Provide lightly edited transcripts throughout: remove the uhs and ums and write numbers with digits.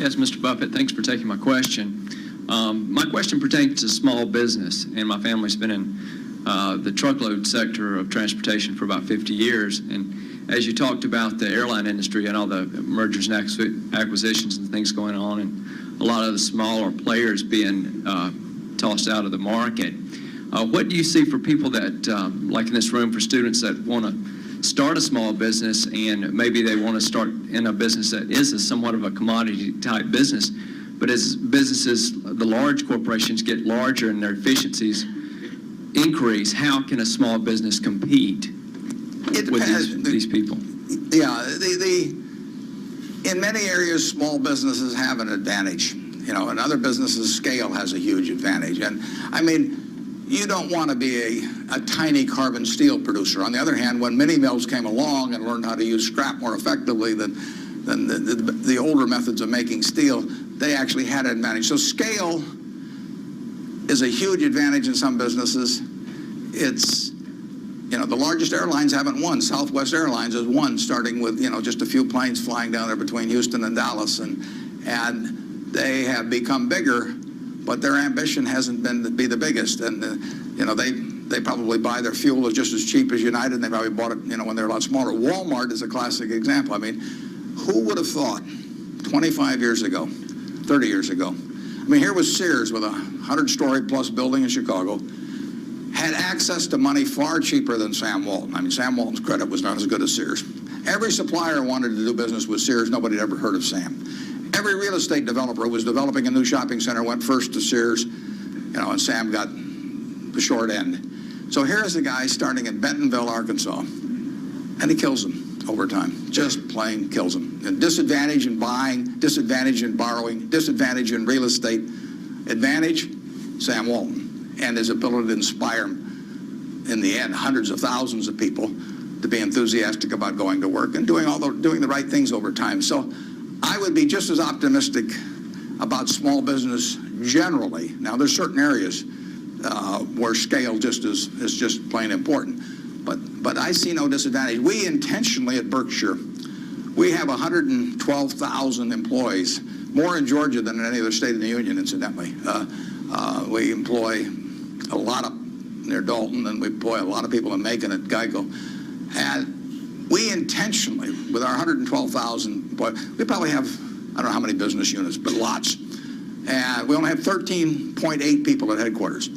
Yes, Mr. Buffett, thanks for taking my question. My question pertains to small business, and my family's been in the truckload sector of transportation for about 50 years. And as you talked about the airline industry and all the mergers and acquisitions and things going on, and a lot of the smaller players being tossed out of the market, what do you see for people that, like in this room, for students that want to start a small business and maybe they want to start in a business that is somewhat of a commodity type business, but as businesses, the large corporations get larger and their efficiencies increase, how can a small business compete with these people? Yeah, in many areas, small businesses have an advantage. You know, in other businesses, scale has a huge advantage. And I mean, you don't want to be a tiny carbon steel producer. On the other hand, when mini mills came along and learned how to use scrap more effectively than the older methods of making steel, they actually had an advantage. So scale is a huge advantage in some businesses. It's, you know, the largest airlines haven't won. Southwest Airlines has won, starting with, you know, just a few planes flying down there between Houston and Dallas, and they have become bigger, but their ambition hasn't been to be the biggest. And you know, they probably buy their fuel just as cheap as United, and they probably bought it, you know, when they're a lot smaller. Walmart is a classic example. I mean, who would have thought 25 years ago, 30 years ago? I mean, here was Sears with a 100-story plus building in Chicago, had access to money far cheaper than Sam Walton. I mean, Sam Walton's credit was not as good as Sears. Every supplier wanted to do business with Sears. Nobody had ever heard of Sam. Every real estate developer who was developing a new shopping center went first to Sears, you know, and Sam got the short end. So here's a guy starting in Bentonville, Arkansas, and he kills them over time. Just plain kills them. And disadvantage in buying, disadvantage in borrowing, disadvantage in real estate. Advantage, Sam Walton, and his ability to inspire, in the end, hundreds of thousands of people to be enthusiastic about going to work and doing the right things over time. So I would be just as optimistic about small business generally. Now, there's certain areas where scale is just plain important, but I see no disadvantage. We intentionally at Berkshire, we have 112,000 employees, more in Georgia than in any other state in the union, incidentally. We employ a lot up near Dalton, and we employ a lot of people in Macon at Geico. And we intentionally, with our 112,000 employees, we probably have, I don't know how many business units, but lots. And we only have 13.8 people at headquarters.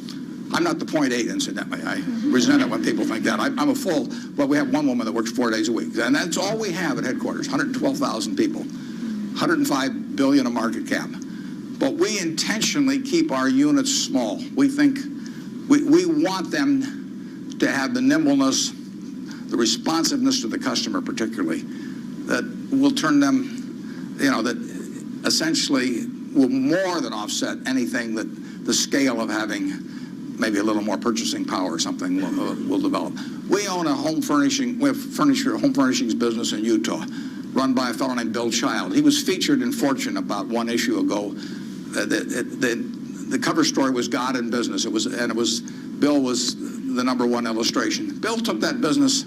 I'm not the 0.8, incidentally. I resent it when people think that. I'm a full, but we have one woman that works 4 days a week. And that's all we have at headquarters, 112,000 people, 105 billion of market cap. But we intentionally keep our units small. We think, we want them to have the nimbleness, the responsiveness to the customer particularly, that will turn them, you know, that essentially will more than offset anything that the scale of having maybe a little more purchasing power or something will develop. We own a home furnishings business in Utah, run by a fellow named Bill Child. He was featured in Fortune about one issue ago. The cover story was God in Business. Bill was the #1 illustration. Bill took that business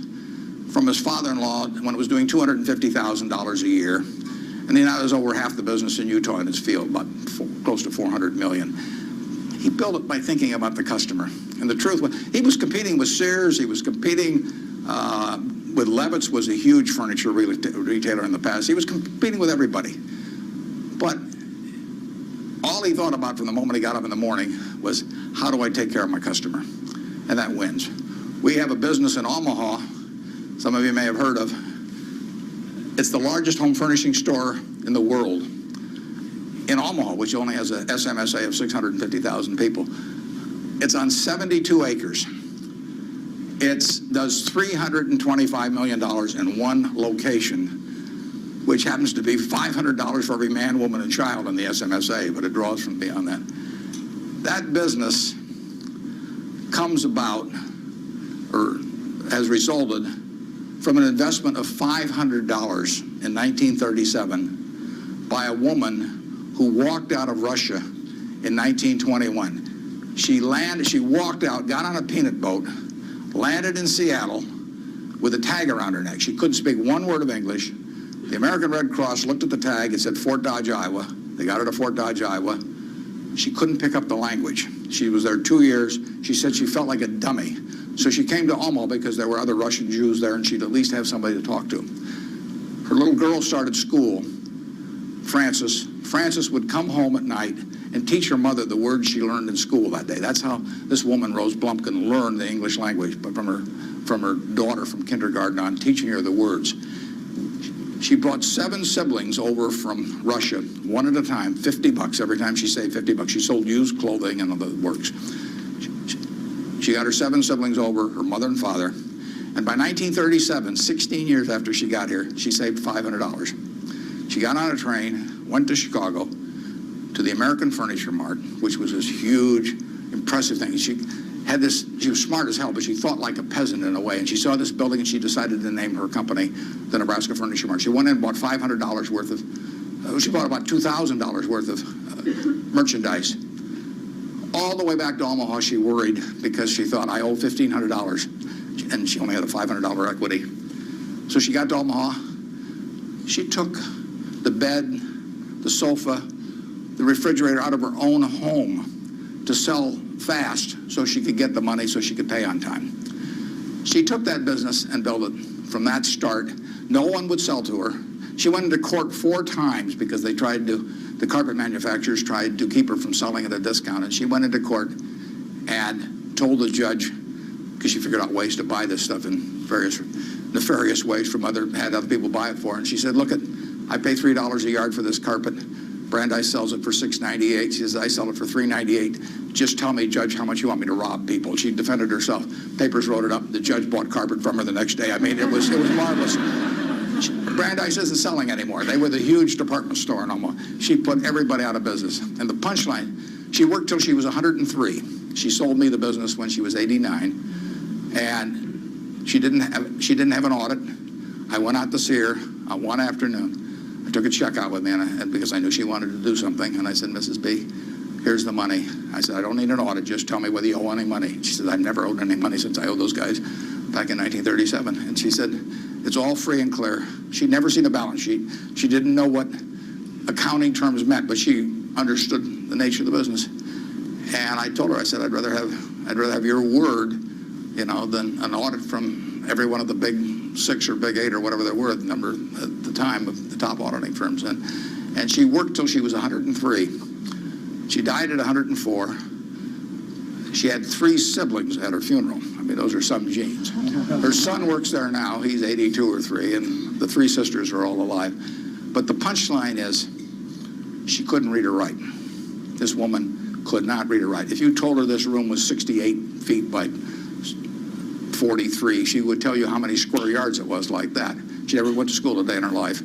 from his father-in-law when it was doing $250,000 a year, and he now has over half the business in Utah in his field, about close to $400 million. He built it by thinking about the customer. And the truth was, he was competing with Sears. He was competing with Levitt's, was a huge furniture retailer in the past. He was competing with everybody. But all he thought about from the moment he got up in the morning was, how do I take care of my customer? And that wins. We have a business in Omaha, some of you may have heard of. It's the largest home furnishing store in the world. In Omaha, which only has a SMSA of 650,000 people. It's on 72 acres. It does $325 million in one location, which happens to be $500 for every man, woman, and child in the SMSA, but it draws from beyond that. That business comes about, or has resulted from an investment of $500 in 1937 by a woman who walked out of Russia in 1921. She walked out, got on a peanut boat, landed in Seattle with a tag around her neck. She couldn't speak one word of English. The American Red Cross looked at the tag. It said Fort Dodge, Iowa. They got her to Fort Dodge, Iowa. She couldn't pick up the language. She was there 2 years. She said she felt like a dummy. So she came to Omaha because there were other Russian Jews there, and she'd at least have somebody to talk to. Her little girl started school, Frances. Frances would come home at night and teach her mother the words she learned in school that day. That's how this woman, Rose Blumpkin, learned the English language, but from her daughter from kindergarten on, teaching her the words. She brought 7 siblings over from Russia, one at a time, $50 every time she saved $50. She sold used clothing and other works. She got her 7 siblings over, her mother and father, and by 1937, 16 years after she got here, she saved $500. She got on a train, went to Chicago, to the American Furniture Mart, which was this huge, impressive thing. She was smart as hell, but she thought like a peasant in a way, and she saw this building and she decided to name her company the Nebraska Furniture Mart. She went in and bought $500 worth of, she bought about $2,000 worth of merchandise. All the way back to Omaha, she worried because she thought, I owe $1,500, and she only had a $500 equity. So she got to Omaha. She took the bed, the sofa, the refrigerator out of her own home to sell fast so she could get the money so she could pay on time. She took that business and built it from that start. No one would sell to her. She went into court 4 times because they tried to, the carpet manufacturers tried to keep her from selling at a discount, and she went into court and told the judge, because she figured out ways to buy this stuff in various nefarious ways from other people buy it for her, and she said, look, I pay $3 a yard for this carpet. Brandeis sells it for $6.98. She says, I sell it for $3.98. Just tell me, Judge, how much you want me to rob people. She defended herself. Papers wrote it up. The judge bought carpet from her the next day. I mean, it was marvelous. Brandeis isn't selling anymore. They were the huge department store in Omaha. She put everybody out of business. And the punchline, she worked till she was 103. She sold me the business when she was 89. And she didn't have an audit. I went out to see her on one afternoon. I took a check out with me, and because I knew she wanted to do something, and I said, Mrs. B, here's the money. I said, I don't need an audit, just tell me whether you owe any money. She said, I've never owed any money since I owed those guys back in 1937. And she said, it's all free and clear. She'd never seen a balance sheet. She didn't know what accounting terms meant, but she understood the nature of the business. And I told her, I said, I'd rather have your word, than an audit from every one of the big 6 or big 8 or whatever there were at the time of the top auditing firms. And she worked till she was 103. She died at 104. She had 3 siblings at her funeral. I mean, those are some genes. Her son works there now. He's 82 or 3, and the 3 sisters are all alive. But the punchline is, she couldn't read or write. This woman could not read or write. If you told her this room was 68 feet by 43, she would tell you how many square yards it was like that. She never went to school a day in her life.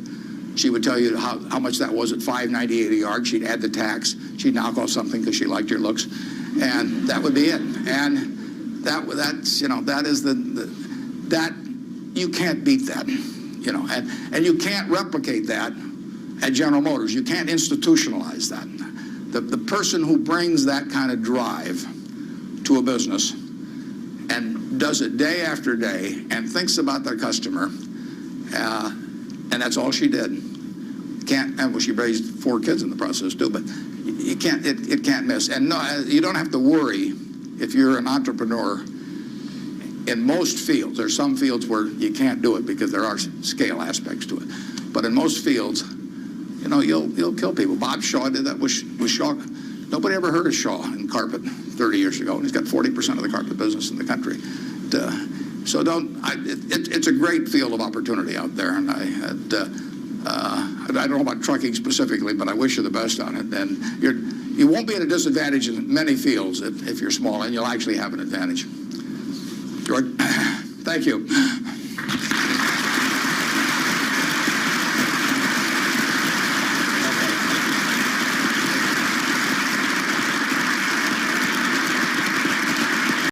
She would tell you how much that was at $5.98 a yard. She'd add the tax. She'd knock off something because she liked your looks, and that would be it. And that is that you can't beat that, and you can't replicate that at General Motors. You can't institutionalize that. The person who brings that kind of drive to a business and does it day after day and thinks about their customer, and that's all she did. She raised 4 kids in the process too, but you can't, it can't miss. And no, you don't have to worry if you're an entrepreneur in most fields. There's some fields where you can't do it because there are scale aspects to it. But in most fields, you'll kill people. Bob Shaw did that with Shaw. Nobody ever heard of Shaw in carpet 30 years ago, and he's got 40% of the carpet business in the country. So it's a great field of opportunity out there, and I don't know about trucking specifically, but I wish you the best on it. And you won't be at a disadvantage in many fields if you're small, and you'll actually have an advantage. George, thank you.